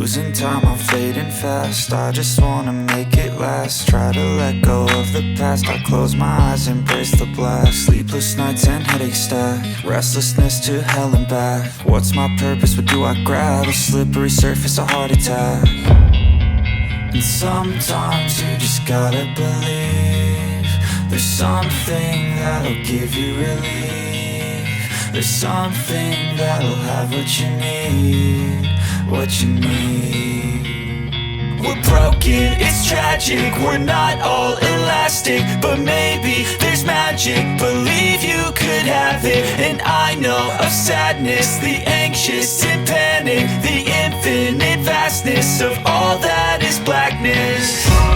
Losing time, I'm fading fast. I just wanna make it last. Try to let go of the past. I close my eyes, embrace the blast. Sleepless nights and headache stack. Restlessness to hell and back. What's my purpose, what do I grab? A slippery surface, a heart attack. And sometimes you just gotta believe there's something that'll give you relief. There's something that'll have what you need, what you need. We're broken, it's tragic, we're not all elastic, but maybe there's magic, believe you could have it. And I know of sadness, the anxious and panic, the infinite vastness of all that is blackness.